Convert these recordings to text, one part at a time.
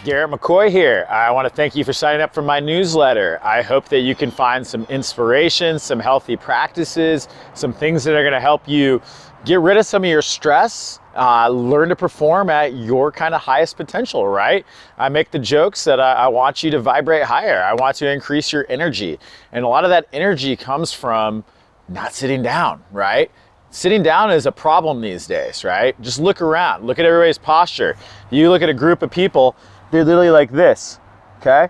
Garrett McCoy here. I want to thank you for signing up for my newsletter. I hope that you can find some inspiration, some healthy practices, some things that are going to help you get rid of some of your stress, learn to perform at your kind of highest potential, right? I make the jokes that I want you to vibrate higher. I want to increase your energy. And a lot of that energy comes from not sitting down, right? Sitting down is a problem these days, right? Just look around, look at everybody's posture. You look at a group of people, they're literally like this, okay?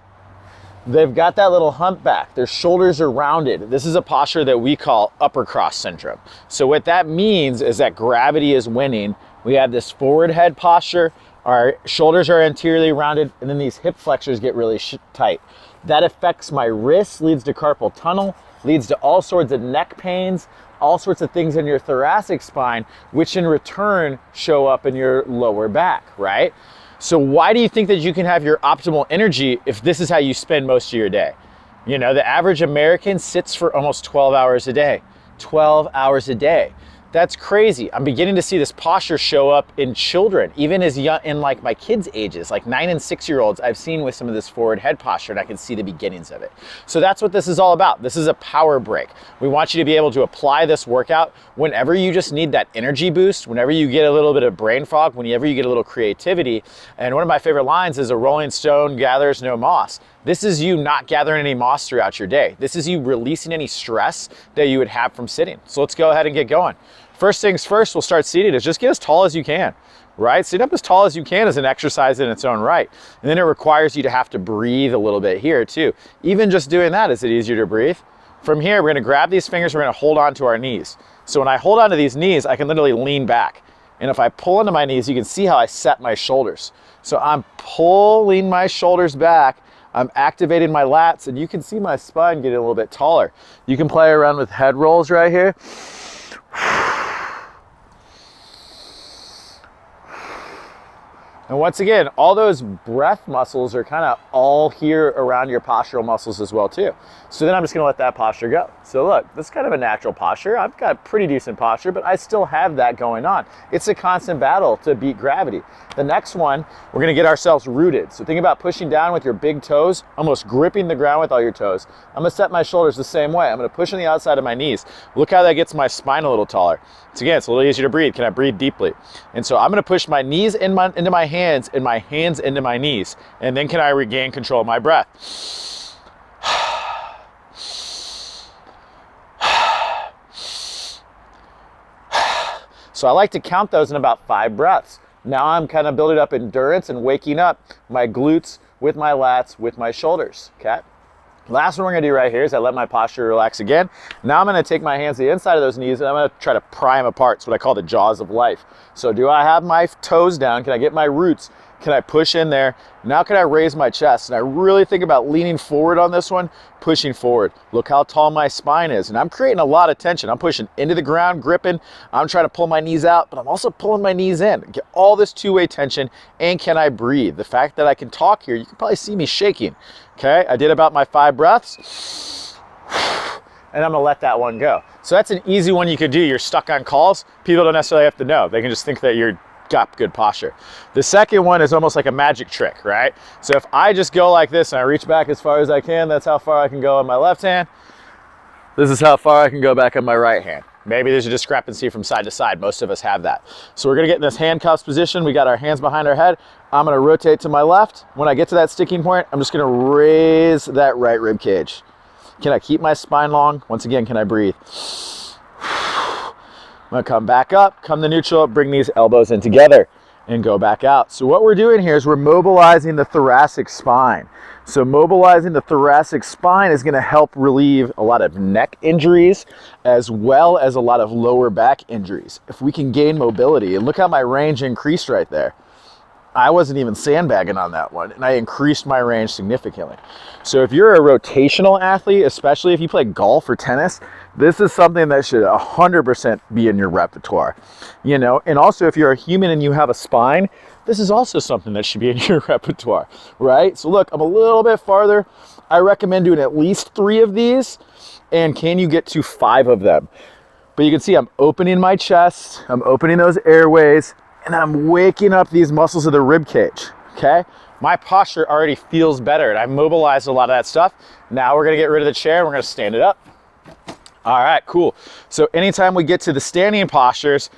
They've got that little hump back. Their shoulders are rounded. This is a posture that we call upper cross syndrome. So what that means is that gravity is winning. We have this forward head posture, our shoulders are anteriorly rounded, and then these hip flexors get really tight. That affects my wrists, leads to carpal tunnel, leads to all sorts of neck pains, all sorts of things in your thoracic spine, which in return show up in your lower back, right? So why do you think that you can have your optimal energy if this is how you spend most of your day? You know, the average American sits for almost 12 hours a day. 12 hours a day. That's crazy. I'm beginning to see this posture show up in children, even as young, in like my kids' ages, like 9 and 6-year-olds, I've seen with some of this forward head posture, and I can see the beginnings of it. So that's what this is all about. This is a power break. We want you to be able to apply this workout whenever you just need that energy boost, whenever you get a little bit of brain fog, whenever you get a little creativity. And one of my favorite lines is, "A rolling stone gathers no moss." This is you not gathering any moss throughout your day. This is you releasing any stress that you would have from sitting. So let's go ahead and get going. First things first, we'll start seated, is just get as tall as you can, right? Sit up as tall as you can is an exercise in its own right. And then it requires you to have to breathe a little bit here too. Even just doing that, is it easier to breathe? From here, we're gonna grab these fingers, we're gonna hold on to our knees. So when I hold on to these knees, I can literally lean back. And if I pull into my knees, you can see how I set my shoulders. So I'm pulling my shoulders back, I'm activating my lats, and you can see my spine getting a little bit taller. You can play around with head rolls right here. And once again, all those breath muscles are kind of all here around your postural muscles as well too. So then I'm just gonna let that posture go. So look, this is kind of a natural posture. I've got pretty decent posture, but I still have that going on. It's a constant battle to beat gravity. The next one, we're gonna get ourselves rooted. So think about pushing down with your big toes, almost gripping the ground with all your toes. I'm gonna set my shoulders the same way. I'm gonna push on the outside of my knees. Look how that gets my spine a little taller. So again, it's a little easier to breathe. Can I breathe deeply? And so I'm gonna push my knees into my hands and my hands into my knees. And then can I regain control of my breath? So I like to count those in about 5 breaths. Now I'm kind of building up endurance and waking up my glutes with my lats, with my shoulders, okay? Last one we're gonna do right here is I let my posture relax again. Now I'm gonna take my hands to the inside of those knees and I'm gonna try to pry them apart. It's what I call the jaws of life. So do I have my toes down? Can I get my roots? Can I push in there? Now can I raise my chest? And I really think about leaning forward on this one, pushing forward. Look how tall my spine is. And I'm creating a lot of tension. I'm pushing into the ground, gripping. I'm trying to pull my knees out, but I'm also pulling my knees in. Get all this two-way tension. And can I breathe? The fact that I can talk here, you can probably see me shaking. Okay, I did about my 5 breaths. And I'm gonna let that one go. So that's an easy one you could do. You're stuck on calls. People don't necessarily have to know. They can just think that you're got good posture. The second one is almost like a magic trick, right? So if I just go like this and I reach back as far as I can, that's how far I can go on my left hand. This is how far I can go back on my right hand. Maybe there's a discrepancy from side to side. Most of us have that. So we're gonna get in this handcuffs position. We got our hands behind our head. I'm gonna rotate to my left. When I get to that sticking point, I'm just gonna raise that right rib cage. Can I keep my spine long? Once again, can I breathe? I'm gonna come back up, come to neutral, bring these elbows in together and go back out. So what we're doing here is we're mobilizing the thoracic spine. So mobilizing the thoracic spine is gonna help relieve a lot of neck injuries as well as a lot of lower back injuries. If we can gain mobility, and look how my range increased right there. I wasn't even sandbagging on that one, and I increased my range significantly. So if you're a rotational athlete, especially if you play golf or tennis, this is something that should 100% be in your repertoire, you know? And also if you're a human and you have a spine, this is also something that should be in your repertoire, right? So look, I'm a little bit farther. I recommend doing at least 3 of these, and can you get to 5 of them? But you can see I'm opening my chest, I'm opening those airways, and I'm waking up these muscles of the rib cage, okay? My posture already feels better, and I mobilized a lot of that stuff. Now we're gonna get rid of the chair, and we're gonna stand it up. All right, cool. So anytime we get to the standing postures,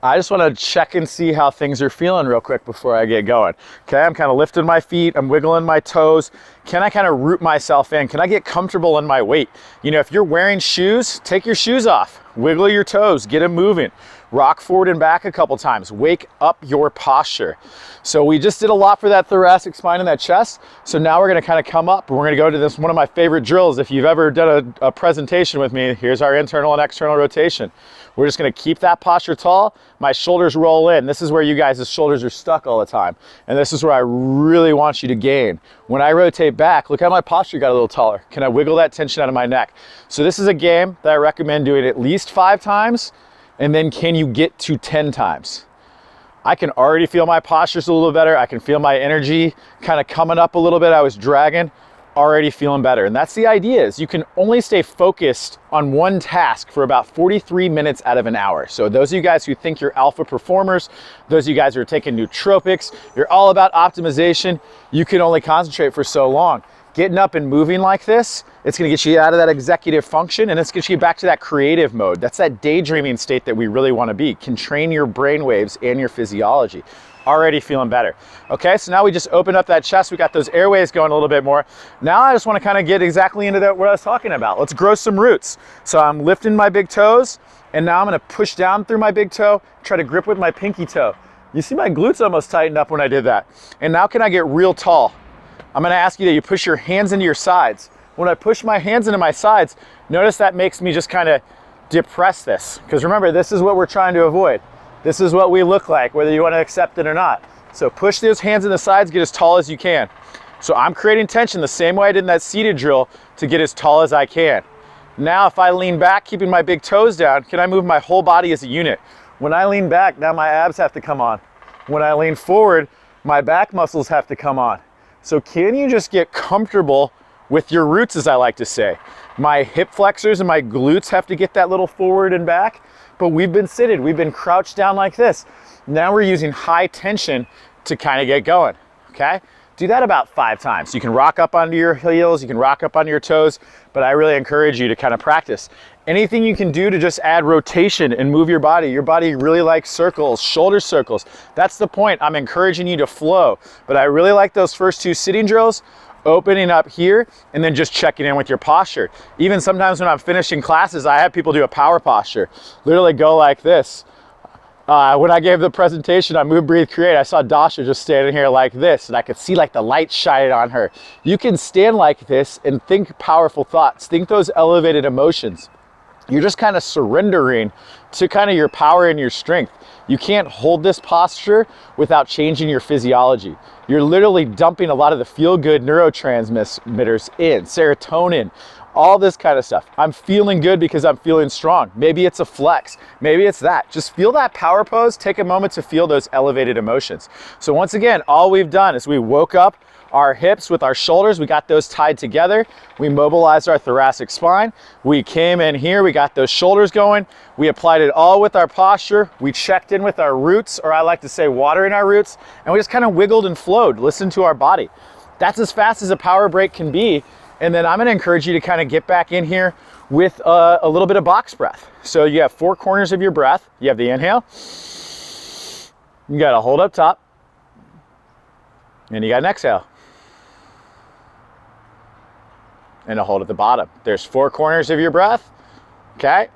I just wanna check and see how things are feeling real quick before I get going. Okay, I'm kind of lifting my feet, I'm wiggling my toes. Can I kind of root myself in? Can I get comfortable in my weight? You know, if you're wearing shoes, take your shoes off, wiggle your toes, get them moving. Rock forward and back a couple times, wake up your posture. So we just did a lot for that thoracic spine and that chest. So now we're gonna kind of come up and we're gonna go to this, one of my favorite drills. If you've ever done a presentation with me, here's our internal and external rotation. We're just gonna keep that posture tall. My shoulders roll in. This is where you guys' shoulders are stuck all the time. And this is where I really want you to gain. When I rotate back, look how my posture got a little taller. Can I wiggle that tension out of my neck? So this is a game that I recommend doing at least 5 times. And then can you get to 10 times? I can already feel my postures a little better. I can feel my energy kind of coming up a little bit. I was dragging, already feeling better. And that's the idea, is you can only stay focused on one task for about 43 minutes out of an hour. So those of you guys who think you're alpha performers, those of you guys who are taking nootropics, you're all about optimization, you can only concentrate for so long. Getting up and moving like this, it's gonna get you out of that executive function, and it's gonna get you back to that creative mode. That's that daydreaming state that we really wanna be. Can train your brain waves and your physiology. Already feeling better. Okay, so now we just opened up that chest. We got those airways going a little bit more. Now I just wanna kind of get exactly into that, what I was talking about. Let's grow some roots. So I'm lifting my big toes, and now I'm gonna push down through my big toe, try to grip with my pinky toe. You see my glutes almost tightened up when I did that. And now can I get real tall? I'm gonna ask you that you push your hands into your sides. When I push my hands into my sides, notice that makes me just kind of depress this. Because remember, this is what we're trying to avoid. This is what we look like, whether you want to accept it or not. So push those hands in the sides, get as tall as you can. So I'm creating tension the same way I did in that seated drill to get as tall as I can. Now if I lean back, keeping my big toes down, can I move my whole body as a unit? When I lean back, now my abs have to come on. When I lean forward, my back muscles have to come on. So can you just get comfortable with your roots, as I like to say? My hip flexors and my glutes have to get that little forward and back, but we've been seated, we've been crouched down like this. Now we're using high tension to kind of get going, okay? Do that about 5 times. You can rock up onto your heels, you can rock up onto your toes, but I really encourage you to kind of practice. Anything you can do to just add rotation and move your body. Your body really likes circles, shoulder circles. That's the point. I'm encouraging you to flow. But I really like those first 2 sitting drills, opening up here and then just checking in with your posture. Even sometimes when I'm finishing classes, I have people do a power posture. Literally go like this. When I gave the presentation on Move.Breathe.Create, I saw Dasha just standing here like this, and I could see like the light shining on her. You can stand like this and think powerful thoughts, think those elevated emotions. You're just kind of surrendering to kind of your power and your strength. You can't hold this posture without changing your physiology. You're literally dumping a lot of the feel-good neurotransmitters in, serotonin, all this kind of stuff. I'm feeling good because I'm feeling strong. Maybe it's a flex, maybe it's that. Just feel that power pose, take a moment to feel those elevated emotions. So once again, all we've done is we woke up our hips with our shoulders, we got those tied together, we mobilized our thoracic spine, we came in here, we got those shoulders going, we applied it all with our posture, we checked in with our roots, or I like to say water in our roots, and we just kind of wiggled and flowed, listened to our body. That's as fast as a power break can be. And then I'm gonna encourage you to kind of get back in here with a little bit of box breath. So you have 4 corners of your breath. You have the inhale, you gotta hold up top, and you got an exhale. And a hold at the bottom. There's 4 corners of your breath, okay?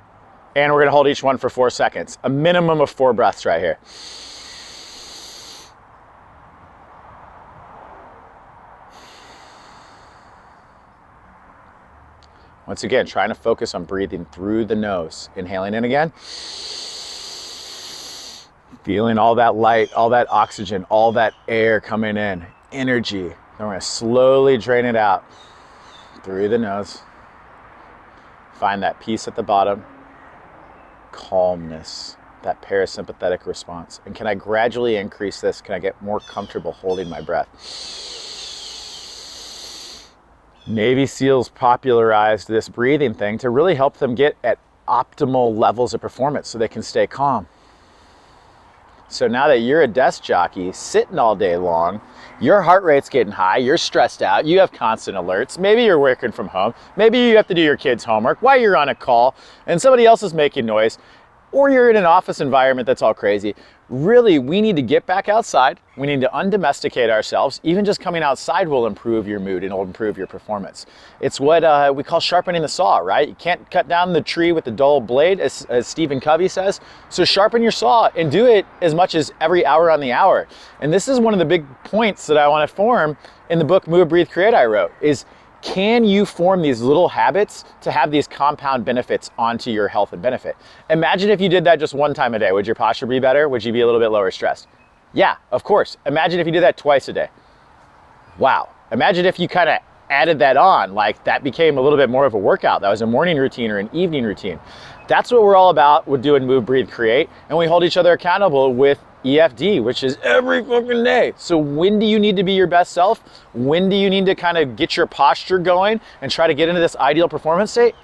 And we're gonna hold each one for 4 seconds. A minimum of 4 breaths right here. Once again, trying to focus on breathing through the nose. Inhaling in again. Feeling all that light, all that oxygen, all that air coming in. Energy. Then we're gonna slowly drain it out through the nose. Find that peace at the bottom. Calmness, that parasympathetic response. And can I gradually increase this? Can I get more comfortable holding my breath? Navy SEALs popularized this breathing thing to really help them get at optimal levels of performance so they can stay calm. So now that you're a desk jockey sitting all day long, your heart rate's getting high, you're stressed out, you have constant alerts, maybe you're working from home, maybe you have to do your kids' homework while you're on a call and somebody else is making noise, or you're in an office environment that's all crazy. Really, we need to get back outside. We need to undomesticate ourselves. Even just coming outside will improve your mood and it'll improve your performance. It's what we call sharpening the saw, right? You can't cut down the tree with a dull blade, as Stephen Covey says. So sharpen your saw and do it as much as every hour on the hour. And this is one of the big points that I want to form in the book Move.Breathe.Create I wrote, is can you form these little habits to have these compound benefits onto your health and benefit? Imagine if you did that just one time a day. Would your posture be better? Would you be a little bit lower stressed? Yeah, of course. Imagine if you did that twice a day. Wow. Imagine if you kind of added that on, like that became a little bit more of a workout. That was a morning routine or an evening routine. That's what we're all about with doing Move, Breathe, Create. And we hold each other accountable with EFD, which is every fucking day. So when do you need to be your best self? When do you need to kind of get your posture going and try to get into this ideal performance state?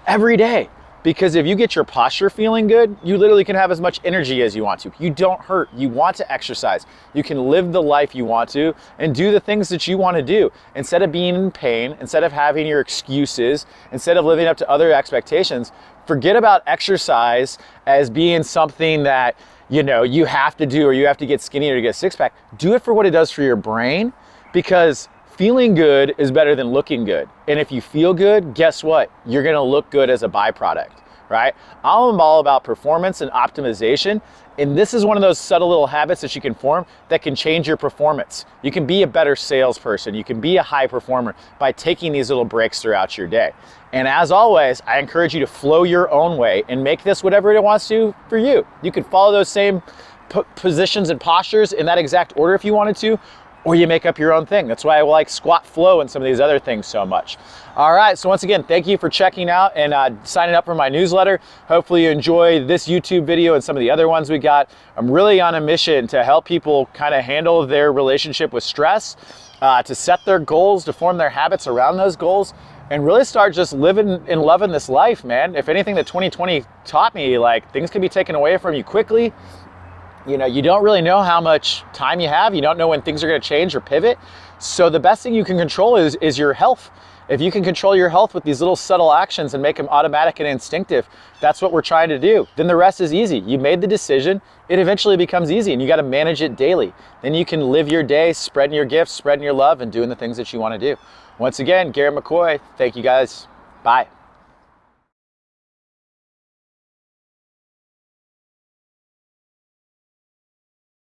Every day. Because if you get your posture feeling good, you literally can have as much energy as you want to. You don't hurt. You want to exercise. You can live the life you want to and do the things that you want to do. Instead of being in pain, instead of having your excuses, instead of living up to other expectations, forget about exercise as being something that, you know, you have to do or you have to get skinny or to get a six pack. Do it for what it does for your brain, because feeling good is better than looking good. And if you feel good, guess what? You're gonna look good as a byproduct, right? I'm all about performance and optimization. And this is one of those subtle little habits that you can form that can change your performance. You can be a better salesperson. You can be a high performer by taking these little breaks throughout your day. And as always, I encourage you to flow your own way and make this whatever it wants to for you. You could follow those same positions and postures in that exact order if you wanted to, or you make up your own thing. That's why I like squat flow and some of these other things so much. All right, so once again, thank you for checking out and signing up for my newsletter. Hopefully you enjoy this YouTube video and some of the other ones we got. I'm really on a mission to help people kind of handle their relationship with stress, to set their goals, to form their habits around those goals, and really start just living and loving this life, man. If anything that 2020 taught me, like, things can be taken away from you quickly. You know, you don't really know how much time you have. You don't know when things are going to change or pivot. So the best thing you can control is your health. If you can control your health with these little subtle actions and make them automatic and instinctive, that's what we're trying to do. Then the rest is easy. You made the decision, it eventually becomes easy, and you got to manage it daily. Then you can live your day spreading your gifts, spreading your love, and doing the things that you want to do. Once again, Garrett McCoy, thank you guys. Bye.